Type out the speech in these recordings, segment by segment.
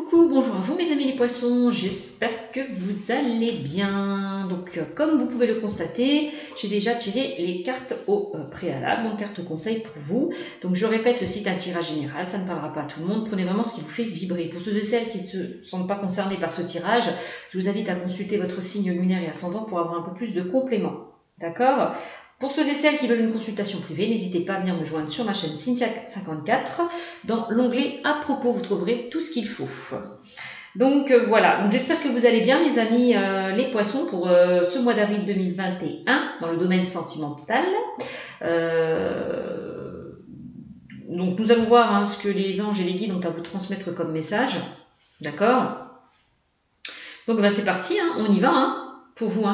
Coucou, bonjour à vous mes amis les poissons, j'espère que vous allez bien. Donc comme vous pouvez le constater, j'ai déjà tiré les cartes au préalable, donc cartes conseils pour vous. Donc je répète, ceci est un tirage général, ça ne parlera pas à tout le monde, prenez vraiment ce qui vous fait vibrer. Pour ceux et celles qui ne se sentent pas concernés par ce tirage, je vous invite à consulter votre signe lunaire et ascendant pour avoir un peu plus de compléments. D'accord ? Pour ceux et celles qui veulent une consultation privée, n'hésitez pas à venir me joindre sur ma chaîne Cynthia54. Dans l'onglet à propos, vous trouverez tout ce qu'il faut. Donc voilà, donc j'espère que vous allez bien les amis les poissons pour ce mois d'avril 2021 dans le domaine sentimental. Donc nous allons voir ce que les anges et les guides ont à vous transmettre comme message. D'accord ? Donc c'est parti, on y va pour vous.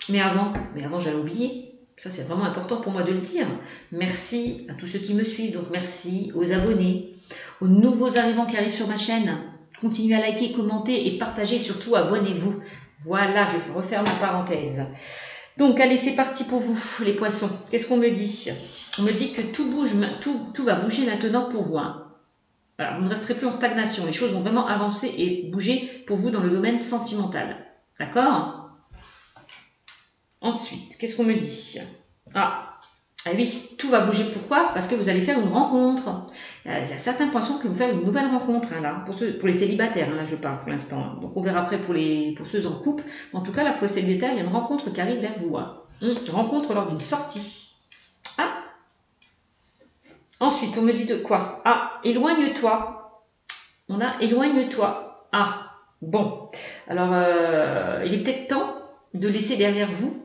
Mais avant j'allais oublier. Ça, c'est vraiment important pour moi de le dire. Merci à tous ceux qui me suivent. Donc, merci aux abonnés, aux nouveaux arrivants qui arrivent sur ma chaîne. Continuez à liker, commenter et partager. Surtout, abonnez-vous. Voilà, je vais refaire ma parenthèse. Donc, allez, c'est parti pour vous, les poissons. Qu'est-ce qu'on me dit? On me dit que tout bouge, tout va bouger maintenant pour vous. Voilà, vous ne resterez plus en stagnation. Les choses vont vraiment avancer et bouger pour vous dans le domaine sentimental. D'accord ? Ensuite, qu'est-ce qu'on me dit? Ah oui, tout va bouger. Pourquoi? Parce que vous allez faire une rencontre. Il y a certains poissons qui vont faire une nouvelle rencontre, là, pour les célibataires, là je parle pour l'instant. Donc on verra après pour ceux en couple. En tout cas, là pour les célibataires, il y a une rencontre qui arrive vers vous. Une rencontre lors d'une sortie. Ensuite, on me dit de quoi? Éloigne-toi. On a éloigne-toi. Bon. Alors, il est peut-être temps de laisser derrière vous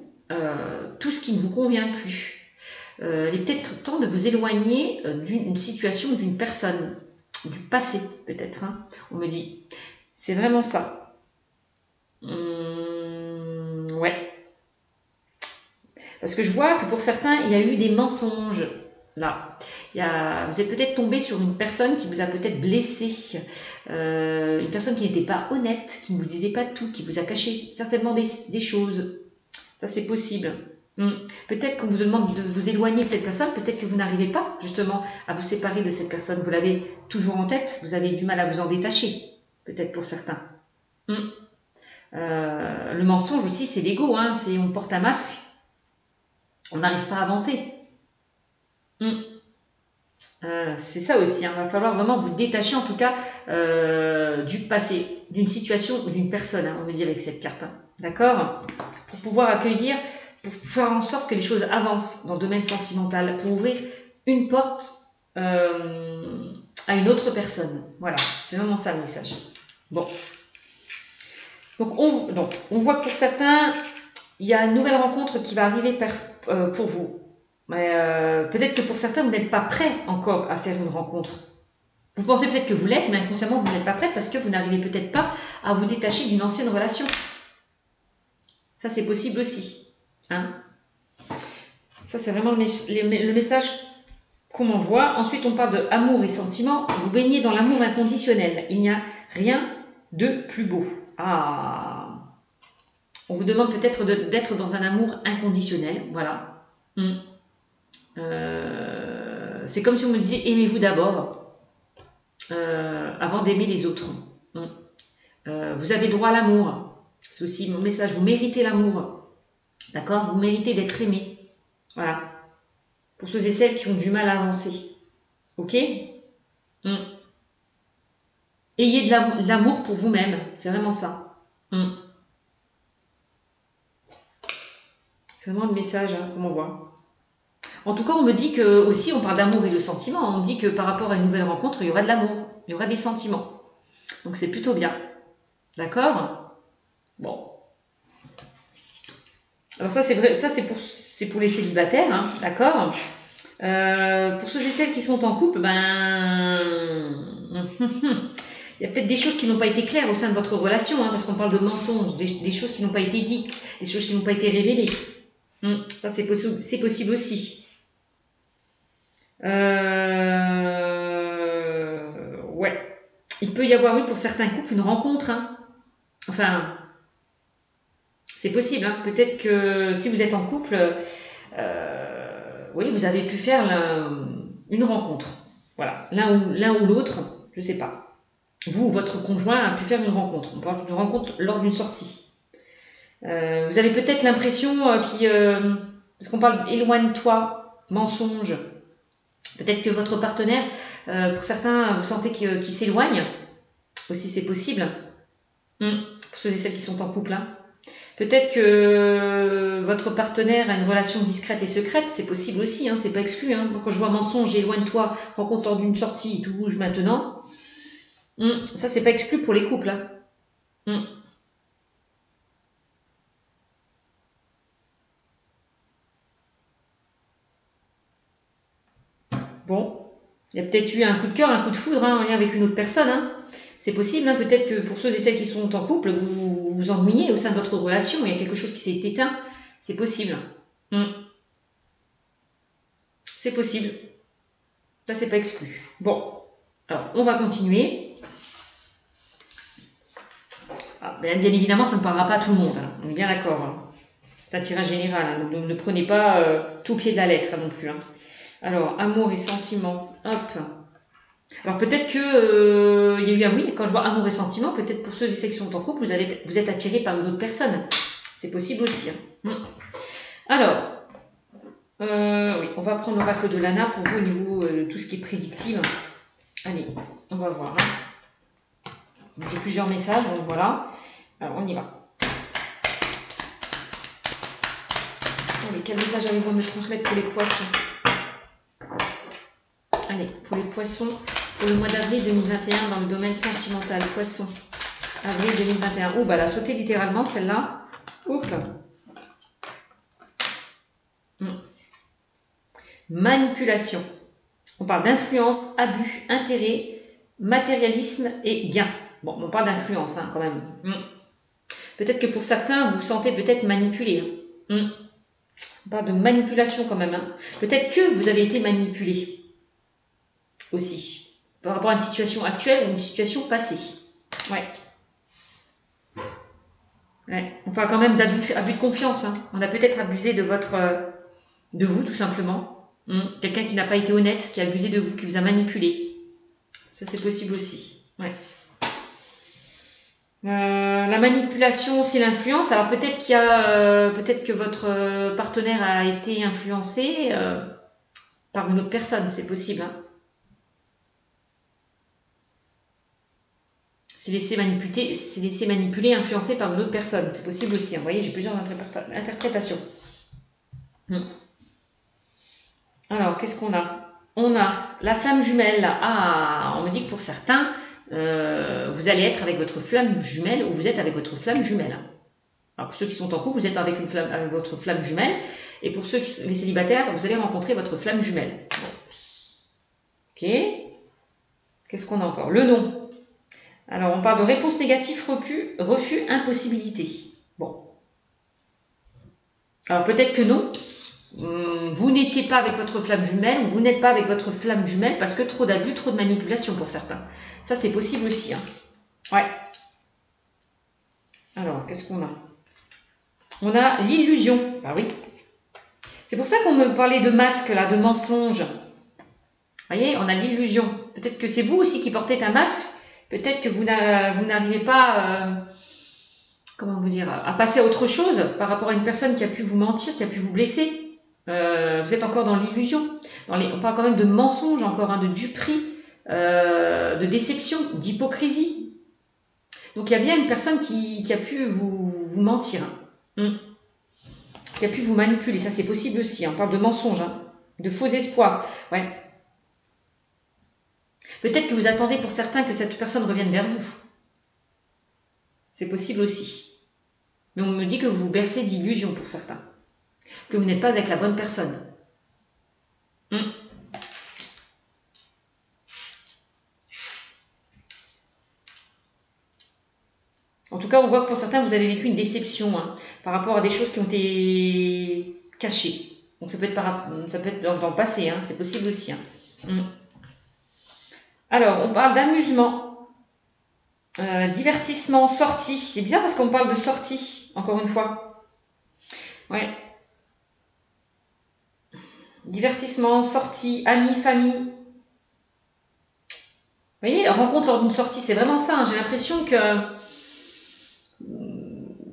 tout ce qui ne vous convient plus. Il est peut-être temps de vous éloigner d'une situation, d'une personne, du passé peut-être. On me dit, c'est vraiment ça. Ouais. Parce que je vois que pour certains, il y a eu des mensonges. Là, vous êtes peut-être tombé sur une personne qui vous a peut-être blessé, une personne qui n'était pas honnête, qui ne vous disait pas tout, qui vous a caché certainement des choses. Ça, c'est possible. Peut-être qu'on vous demande de vous éloigner de cette personne, peut-être que vous n'arrivez pas justement à vous séparer de cette personne. Vous l'avez toujours en tête, vous avez du mal à vous en détacher, peut-être pour certains. Le mensonge aussi, c'est l'ego, c'est on porte un masque, on n'arrive pas à avancer. C'est ça aussi, il va falloir vraiment vous détacher en tout cas du passé, d'une situation ou d'une personne, on me dit avec cette carte. D'accord ? Pour pouvoir accueillir, pour faire en sorte que les choses avancent dans le domaine sentimental, pour ouvrir une porte à une autre personne. Voilà, c'est vraiment ça le message. Bon. Donc on voit que pour certains, il y a une nouvelle rencontre qui va arriver pour vous. Mais peut-être que pour certains, vous n'êtes pas prêt encore à faire une rencontre. Vous pensez peut-être que vous l'êtes, mais inconsciemment, vous n'êtes pas prêt parce que vous n'arrivez peut-être pas à vous détacher d'une ancienne relation. Ça, c'est possible aussi. Ça, c'est vraiment le message qu'on m'envoie. Ensuite, on parle de amour et sentiment. Vous baignez dans l'amour inconditionnel. Il n'y a rien de plus beau. On vous demande peut-être d'être dans un amour inconditionnel. Voilà. C'est comme si on me disait aimez-vous d'abord avant d'aimer les autres. Vous avez droit à l'amour. C'est aussi mon message. Vous méritez l'amour. D'accord? Vous méritez d'être aimé. Voilà. Pour ceux et celles qui ont du mal à avancer. Ok? Ayez de l'amour pour vous-même. C'est vraiment ça. C'est vraiment le message qu'on m'envoie. En tout cas, on me dit que aussi, on parle d'amour et de sentiments. On me dit que par rapport à une nouvelle rencontre, il y aura de l'amour, il y aura des sentiments. Donc c'est plutôt bien. D'accord? Bon. Alors ça, c'est vrai, ça c'est pour les célibataires, d'accord? Pour ceux et celles qui sont en couple, il y a peut-être des choses qui n'ont pas été claires au sein de votre relation, parce qu'on parle de mensonges, des choses qui n'ont pas été dites, des choses qui n'ont pas été révélées. Ça, c'est possible aussi. Ouais. Il peut y avoir eu pour certains couples une rencontre. Enfin, c'est possible. Peut-être que si vous êtes en couple, oui, vous avez pu faire une rencontre. Voilà, l'un ou l'autre, je sais pas. vous ou votre conjoint a pu faire une rencontre. On parle d'une rencontre lors d'une sortie. Vous avez peut-être l'impression parce qu'on parle éloigne-toi, mensonge. Peut-être que votre partenaire, pour certains, vous sentez qu'il s'éloigne. Aussi, c'est possible. Pour ceux et celles qui sont en couple. Hein. Peut-être que votre partenaire a une relation discrète et secrète. C'est possible aussi. Hein, c'est pas exclu. Hein. Quand je vois mensonge, éloigne-toi, rencontre lors d'une sortie, tout bouge maintenant. Ça, c'est pas exclu pour les couples. Hein. Bon, il y a peut-être eu un coup de cœur, un coup de foudre en lien avec une autre personne. Hein. C'est possible, hein, peut-être que pour ceux et celles qui sont en couple, vous vous ennuyez au sein de votre relation, il y a quelque chose qui s'est éteint. C'est possible. C'est possible. Ça, c'est pas exclu. Bon, alors, on va continuer. Bien évidemment, ça ne parlera pas à tout le monde. Hein. On est bien d'accord. Hein. C'est un tirage général. Hein. Donc, ne prenez pas tout pied de la lettre hein, non plus. Hein. Alors, amour et sentiments. Hop. Alors peut-être que il y a eu un oui, quand je vois amour et sentiment, peut-être pour ceux et celles qui sont en couple, vous êtes attiré par une autre personne. C'est possible aussi. Hein. Alors, oui, on va prendre l'oracle de Lana pour vous au niveau de tout ce qui est prédictive. Allez, on va voir. Hein. J'ai plusieurs messages, donc voilà. Alors, on y va. Allez, quel message allez-vous me transmettre pour les poissons? Allez, pour les poissons, pour le mois d'avril 2021 dans le domaine sentimental. Poisson, avril 2021. Oh, bah elle a sauté littéralement celle-là. Oups. Manipulation. On parle d'influence, abus, intérêt, matérialisme et gain. Bon, on parle d'influence hein, quand même. Peut-être que pour certains, vous vous sentez peut-être manipulé. On parle de manipulation quand même. Hein. Peut-être que vous avez été manipulé. Aussi, par rapport à une situation actuelle ou une situation passée. Ouais. On parle quand même d'abus de confiance. Hein. On a peut-être abusé de vous tout simplement. Quelqu'un qui n'a pas été honnête, qui a abusé de vous, qui vous a manipulé. Ça c'est possible aussi. Ouais. La manipulation, c'est l'influence. Alors peut-être peut-être que votre partenaire a été influencé par une autre personne. C'est possible. Hein. C'est laissé manipuler, influencé par une autre personne. C'est possible aussi. Vous voyez, j'ai plusieurs interprétations. Alors, qu'est-ce qu'on a? On a la flamme jumelle. Ah, on me dit que pour certains, vous allez être avec votre flamme jumelle ou vous êtes avec votre flamme jumelle. Alors, pour ceux qui sont en couple, vous êtes avec votre flamme jumelle. Et pour ceux qui sont les célibataires, vous allez rencontrer votre flamme jumelle. Ok. Qu'est-ce qu'on a encore? Le nom. Alors, on parle de réponse négative, refus, impossibilité. Bon. Alors, peut-être que non. Vous n'étiez pas avec votre flamme jumelle ou vous n'êtes pas avec votre flamme jumelle parce que trop d'abus, trop de manipulation pour certains. Ça, c'est possible aussi. Hein. Ouais. Alors, qu'est-ce qu'on a? On a l'illusion. Bah oui. C'est pour ça qu'on me parlait de masque, là, de mensonge. Vous voyez, on a l'illusion. Peut-être que c'est vous aussi qui portez un masque. Peut-être que vous n'arrivez pas, comment vous dire, à passer à autre chose par rapport à une personne qui a pu vous mentir, qui a pu vous blesser. Vous êtes encore dans l'illusion. On parle quand même de mensonge encore, hein, de duperie, de déception, d'hypocrisie. Donc il y a bien une personne qui a pu vous mentir, hein, qui a pu vous manipuler. Ça c'est possible aussi. Hein. On parle de mensonge, hein, de faux espoirs. Ouais. Peut-être que vous attendez pour certains que cette personne revienne vers vous. C'est possible aussi. Mais on me dit que vous vous bercez d'illusions pour certains. Que vous n'êtes pas avec la bonne personne. En tout cas, on voit que pour certains, vous avez vécu une déception hein, par rapport à des choses qui ont été cachées. Donc ça peut être dans le passé, hein, c'est possible aussi. Hein. Alors, on parle d'amusement, divertissement, sortie. C'est bizarre parce qu'on parle de sortie, encore une fois. Ouais. Divertissement, sortie, amis, famille. Vous voyez, rencontre lors d'une sortie, c'est vraiment ça. Hein. J'ai l'impression que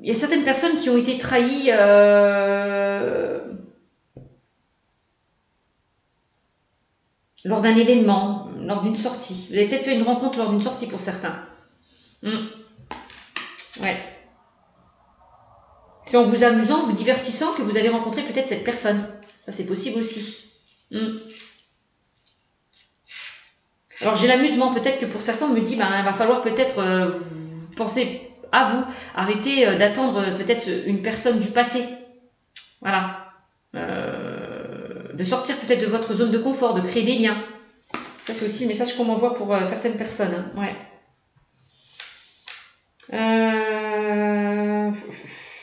il y a certaines personnes qui ont été trahies lors d'un événement, lors d'une sortie. Vous avez peut-être fait une rencontre lors d'une sortie pour certains. Ouais. C'est en vous amusant, vous divertissant que vous avez rencontré peut-être cette personne. Ça, c'est possible aussi. Alors, j'ai l'amusement. Peut-être que pour certains, on me dit, ben, il va falloir peut-être penser à vous. Arrêter d'attendre peut-être une personne du passé. Voilà. De sortir peut-être de votre zone de confort, de créer des liens. Ça, c'est aussi le message qu'on m'envoie pour certaines personnes. Hein. Ouais.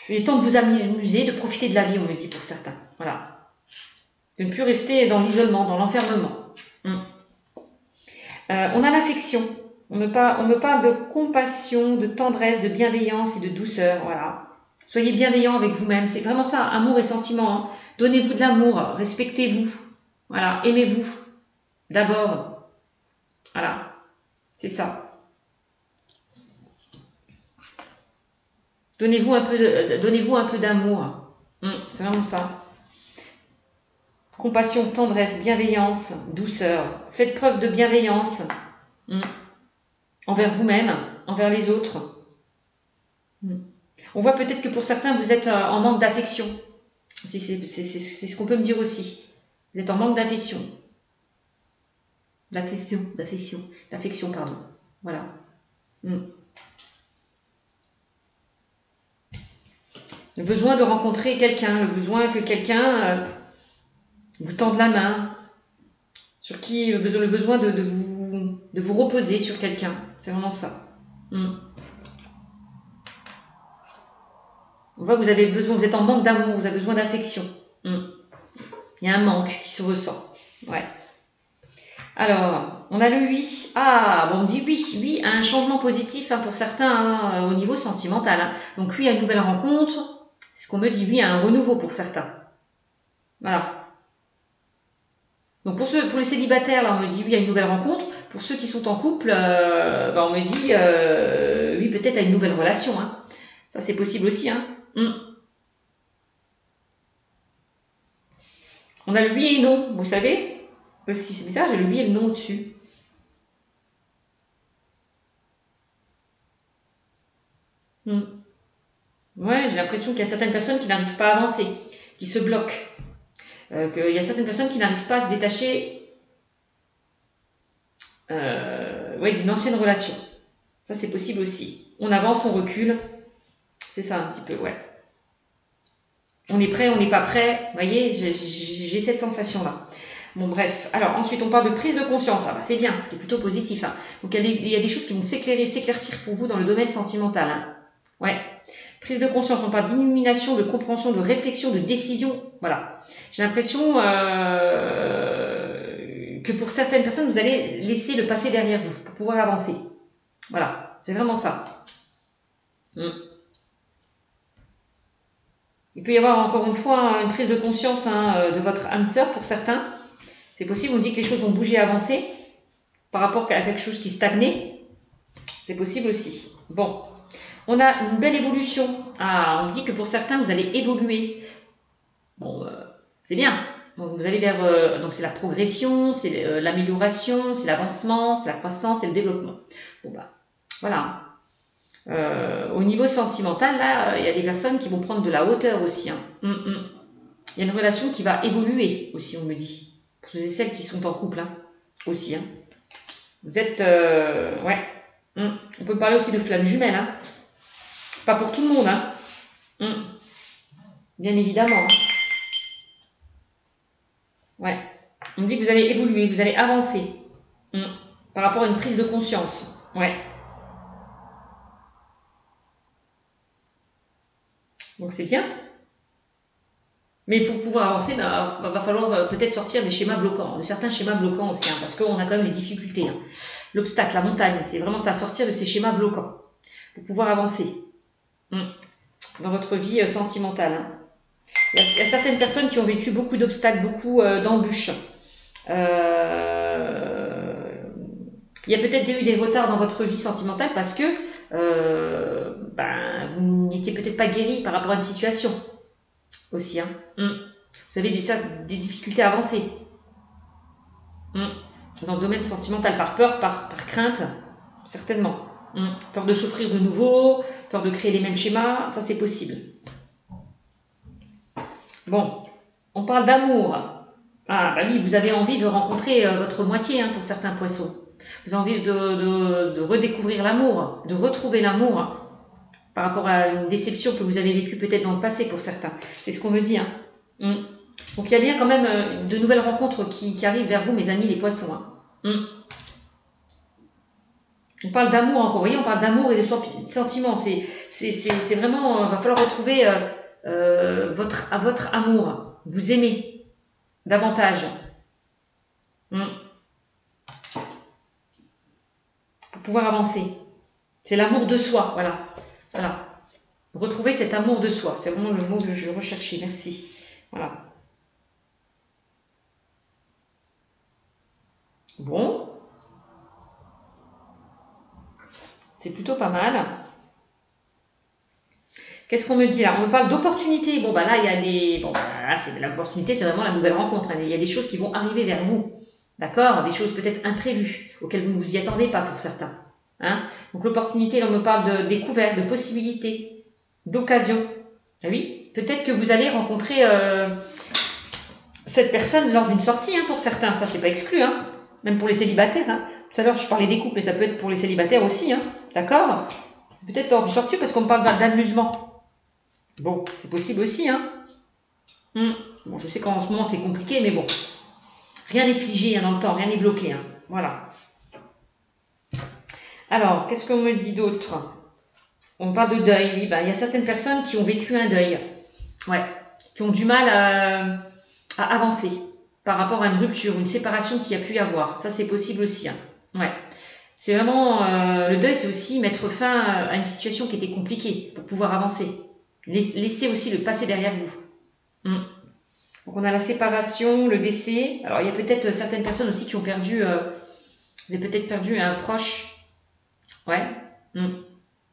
Il est temps de vous amuser, de profiter de la vie, on me dit pour certains. Voilà. De ne plus rester dans l'isolement, dans l'enfermement. On a l'affection. On me parle de compassion, de tendresse, de bienveillance et de douceur. Voilà. Soyez bienveillant avec vous-même. C'est vraiment ça, amour et sentiment. Hein. Donnez-vous de l'amour, respectez-vous. Voilà, aimez-vous. D'abord. Voilà. C'est ça. Donnez-vous un peu d'amour. C'est vraiment ça. Compassion, tendresse, bienveillance, douceur. Faites preuve de bienveillance envers vous-même, envers les autres. On voit peut-être que pour certains, vous êtes en manque d'affection. C'est ce qu'on peut me dire aussi. Vous êtes en manque d'affection. D'affection, pardon. Voilà. Le besoin de rencontrer quelqu'un, le besoin que quelqu'un vous tende la main, sur qui le besoin de vous reposer sur quelqu'un. C'est vraiment ça. On voit que vous avez besoin, vous êtes en manque d'amour, vous avez besoin d'affection. Il y a un manque qui se ressent. Ouais. Alors, on a le oui. Ah, bon, on me dit oui à un changement positif hein, pour certains au niveau sentimental. Hein. Donc oui à une nouvelle rencontre. C'est ce qu'on me dit, oui à un renouveau pour certains. Voilà. Donc pour les célibataires, là, on me dit oui à une nouvelle rencontre. Pour ceux qui sont en couple, on me dit oui peut-être à une nouvelle relation. Hein. Ça c'est possible aussi. Hein. On a le oui et non, vous savez. Si c'est bizarre, j'ai le oui et le non au-dessus. Ouais, j'ai l'impression qu'il y a certaines personnes qui n'arrivent pas à avancer, qui se bloquent. Qu'il y a certaines personnes qui n'arrivent pas à se détacher d'une ancienne relation. Ça, c'est possible aussi. On avance, on recule. C'est ça un petit peu, ouais. On est prêt, on n'est pas prêt. Vous voyez, j'ai cette sensation-là. Bon, bref. Alors, ensuite, on parle de prise de conscience. Ah, bah, c'est bien, ce qui est plutôt positif. Hein. Donc, il y a des choses qui vont s'éclaircir pour vous dans le domaine sentimental. Hein. Ouais. Prise de conscience, on parle d'illumination, de compréhension, de réflexion, de décision. Voilà. J'ai l'impression que pour certaines personnes, vous allez laisser le passé derrière vous pour pouvoir avancer. Voilà. C'est vraiment ça. Il peut y avoir encore une fois une prise de conscience de votre âme sœur pour certains. C'est possible, on dit que les choses vont bouger, avancer par rapport à quelque chose qui stagnait. C'est possible aussi. Bon. On a une belle évolution. Ah, on dit que pour certains, vous allez évoluer. Bon, c'est bien. Donc, vous allez vers... donc, c'est la progression, c'est l'amélioration, c'est l'avancement, c'est la croissance, c'est le développement. Bon, bah, voilà. Au niveau sentimental, là, il y a des personnes qui vont prendre de la hauteur aussi. Hein. Il y a une relation qui va évoluer aussi, on me dit. Pour ceux et celles qui sont en couple, hein, aussi. Hein. Vous êtes... ouais. On peut parler aussi de flammes jumelles, hein. Pas pour tout le monde, hein. Bien évidemment. Ouais. On dit que vous allez évoluer, vous allez avancer. Par rapport à une prise de conscience. Ouais. Donc c'est bien. Mais pour pouvoir avancer, va falloir peut-être sortir des schémas bloquants, de certains schémas bloquants aussi, hein, parce qu'on a quand même les difficultés. Hein. L'obstacle, la montagne, c'est vraiment ça, sortir de ces schémas bloquants pour pouvoir avancer. Dans votre vie sentimentale. Hein. Il y a certaines personnes qui ont vécu beaucoup d'obstacles, beaucoup d'embûches. Il y a peut-être eu des retards dans votre vie sentimentale parce que vous n'étiez peut-être pas guéri par rapport à une situation aussi. Hein. Vous avez des difficultés à avancer. Dans le domaine sentimental, par peur, par crainte, certainement. Peur de souffrir de nouveau, peur de créer les mêmes schémas, ça c'est possible. Bon, on parle d'amour. Ah bah oui, vous avez envie de rencontrer votre moitié hein, pour certains poissons. Vous avez envie de redécouvrir l'amour, de retrouver l'amour par rapport à une déception que vous avez vécue peut-être dans le passé pour certains. C'est ce qu'on me dit. Hein. Donc il y a bien quand même de nouvelles rencontres qui arrivent vers vous, mes amis les poissons. Hein. On parle d'amour encore, vous voyez, on parle d'amour et de sentiments. C'est vraiment, va falloir retrouver votre amour. Vous aimez davantage. Pour pouvoir avancer. C'est l'amour de soi, voilà. Voilà. Retrouver cet amour de soi. C'est vraiment le mot que je recherchais. Merci. Voilà. Bon. C'est plutôt pas mal. Qu'est-ce qu'on me dit là? On me parle d'opportunités. Bon, bah là, il y a des... Bon, bah là, c'est l'opportunité, c'est vraiment la nouvelle rencontre. Hein. Il y a des choses qui vont arriver vers vous. D'accord? Des choses peut-être imprévues, auxquelles vous ne vous y attendez pas pour certains. Hein? Donc l'opportunité, là, on me parle de découverte, de possibilités, d'occasion. Ah oui? Peut-être que vous allez rencontrer cette personne lors d'une sortie, hein, pour certains. Ça, c'est pas exclu, hein. Même pour les célibataires. Hein. Tout à l'heure, je parlais des couples, mais ça peut être pour les célibataires aussi. Hein. D'accord? C'est peut-être lors du sortie parce qu'on me parle d'amusement. Bon, c'est possible aussi. Hein. Bon, je sais qu'en ce moment, c'est compliqué, mais bon. Rien n'est figé hein, dans le temps, rien n'est bloqué. Hein. Voilà. Alors, qu'est-ce qu'on me dit d'autre? On parle de deuil. Oui, bah, il y a certaines personnes qui ont vécu un deuil. Ouais. Qui ont du mal à avancer par rapport à une rupture, une séparation qu'il y a pu y avoir. Ça, c'est possible aussi. Hein. Ouais. C'est vraiment... le deuil, c'est aussi mettre fin à une situation qui était compliquée pour pouvoir avancer. Laisser aussi le passé derrière vous. Donc, on a la séparation, le décès. Alors, il y a peut-être certaines personnes aussi qui ont perdu... vous avez peut-être perdu un proche. Ouais.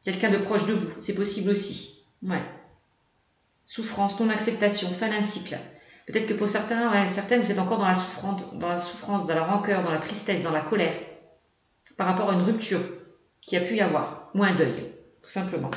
Quelqu'un de proche de vous. C'est possible aussi. Ouais. Souffrance, non-acceptation, fin d'un cycle. Peut-être que pour certains, ouais, certaines, vous êtes encore dans la souffrance, dans la rancœur, dans la tristesse, dans la colère, par rapport à une rupture qui a pu y avoir, ou un deuil, tout simplement.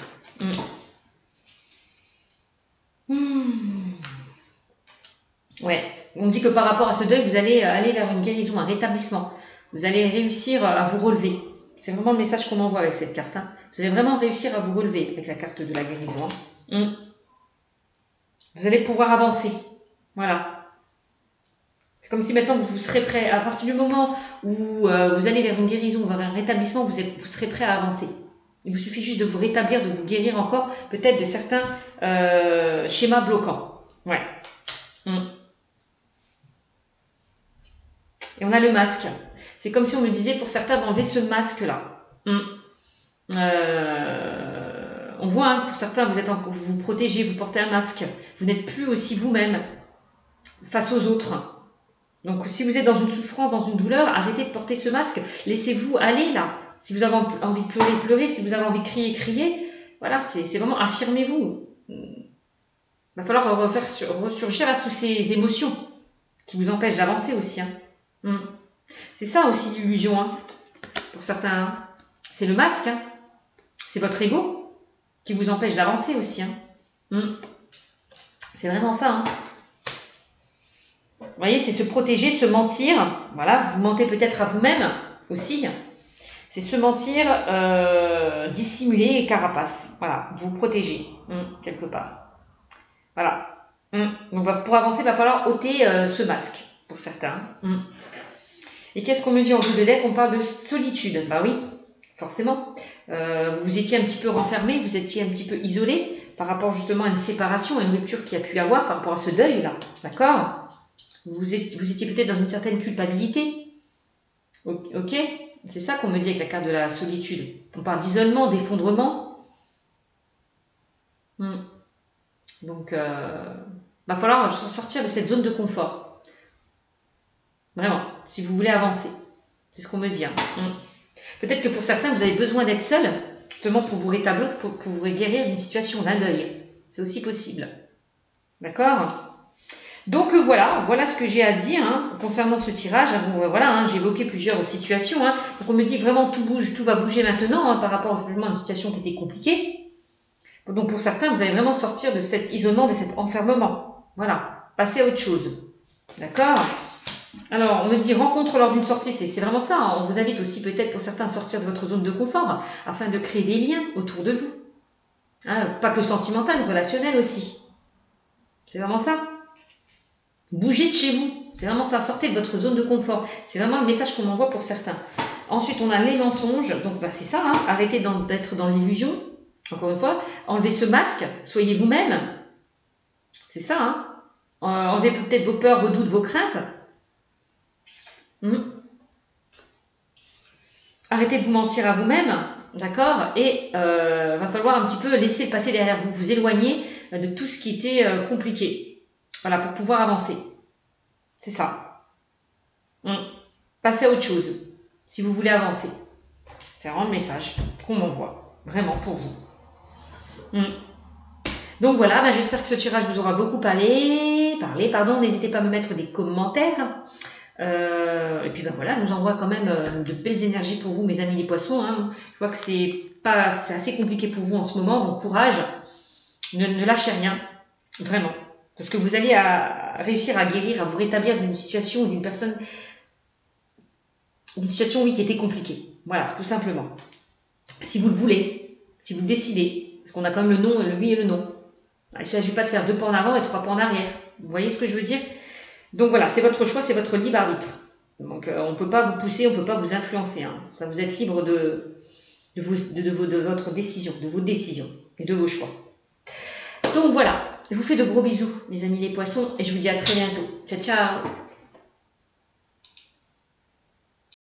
Ouais, on me dit que par rapport à ce deuil, vous allez aller vers une guérison, un rétablissement. Vous allez réussir à vous relever. C'est vraiment le message qu'on envoie avec cette carte. Hein. Vous allez vraiment réussir à vous relever avec la carte de la guérison. Hein. Vous allez pouvoir avancer. Voilà. C'est comme si maintenant vous serez prêt. À partir du moment où vous allez vers une guérison, vers un rétablissement, vous serez prêt à avancer. Il vous suffit juste de vous rétablir, de vous guérir encore, peut-être de certains schémas bloquants. Ouais. Et on a le masque. C'est comme si on me disait pour certains d'enlever ce masque-là. On voit, hein, pour certains, vous vous protégez, vous portez un masque. Vous n'êtes plus aussi vous-même face aux autres. Donc, si vous êtes dans une souffrance, dans une douleur, arrêtez de porter ce masque. Laissez-vous aller là. Si vous avez envie de pleurer, pleurez. Si vous avez envie de crier, criez. Voilà, c'est vraiment affirmez-vous. Il va falloir ressurgir à toutes ces émotions qui vous empêchent d'avancer aussi. Hein. C'est ça aussi l'illusion, hein, pour certains. Hein. C'est le masque. Hein. C'est votre ego qui vous empêche d'avancer aussi. Hein. C'est vraiment ça. Hein. Vous voyez, c'est se protéger, se mentir. Voilà, vous mentez peut-être à vous-même aussi. C'est se mentir, dissimuler et carapace. Voilà, vous protéger quelque part. Voilà. Donc pour avancer, il va falloir ôter ce masque pour certains. Et qu'est-ce qu'on me dit en bout de deck? On parle de solitude. Bah oui, forcément. Vous étiez un petit peu renfermé, vous étiez un petit peu isolé par rapport justement à une séparation, à une rupture qui a pu y avoir par rapport à ce deuil-là. D'accord? Vous étiez peut-être dans une certaine culpabilité. Ok? C'est ça qu'on me dit avec la carte de la solitude. On parle d'isolement, d'effondrement. Donc, va falloir sortir de cette zone de confort. Vraiment, si vous voulez avancer. C'est ce qu'on me dit. Hein. Peut-être que pour certains, vous avez besoin d'être seul, justement pour vous rétablir, pour vous guérir d'une situation d'un deuil. C'est aussi possible. D'accord? Donc voilà ce que j'ai à dire concernant ce tirage. Bon, voilà, j'ai évoqué plusieurs situations. Donc on me dit vraiment tout bouge, tout va bouger maintenant par rapport justement à une situation qui était compliquée. Donc pour certains, vous allez vraiment sortir de cet isolement, de cet enfermement. Voilà, passer à autre chose. D'accord? Alors on me dit rencontre lors d'une sortie, c'est vraiment ça. On vous invite aussi peut-être pour certains à sortir de votre zone de confort afin de créer des liens autour de vous. Pas que sentimental, relationnel aussi. C'est vraiment ça. Bougez de chez vous, c'est vraiment ça, sortez de votre zone de confort. C'est vraiment le message qu'on m'envoie pour certains. Ensuite, on a les mensonges, donc c'est ça, arrêtez d'être dans l'illusion, encore une fois, enlevez ce masque, soyez vous-même, c'est ça, enlevez peut-être vos peurs, vos doutes, vos craintes. Arrêtez de vous mentir à vous-même, d'accord, et va falloir un petit peu laisser passer derrière vous, vous éloigner de tout ce qui était compliqué. Voilà, pour pouvoir avancer. C'est ça. Passez à autre chose, si vous voulez avancer. C'est vraiment le message qu'on m'envoie, vraiment pour vous. Donc voilà, j'espère que ce tirage vous aura beaucoup parlé. N'hésitez pas à me mettre des commentaires. Et puis voilà, je vous envoie quand même de belles énergies pour vous, mes amis les poissons. Je vois que c'est assez compliqué pour vous en ce moment, donc courage. Ne lâchez rien, vraiment. Parce que vous allez réussir à guérir, à vous rétablir d'une situation ou d'une personne, d'une situation, qui était compliquée. Voilà, tout simplement. Si vous le voulez, si vous le décidez, parce qu'on a quand même le non, le oui et le non. Il ne s'agit pas de faire 2 pas en avant et 3 pas en arrière. Vous voyez ce que je veux dire? Donc voilà, c'est votre choix, c'est votre libre arbitre. Donc on ne peut pas vous pousser, on ne peut pas vous influencer. Ça, vous êtes libre de votre décision, de vos décisions et de vos choix. Donc voilà. Je vous fais de gros bisous, mes amis les poissons, et je vous dis à très bientôt. Ciao, ciao!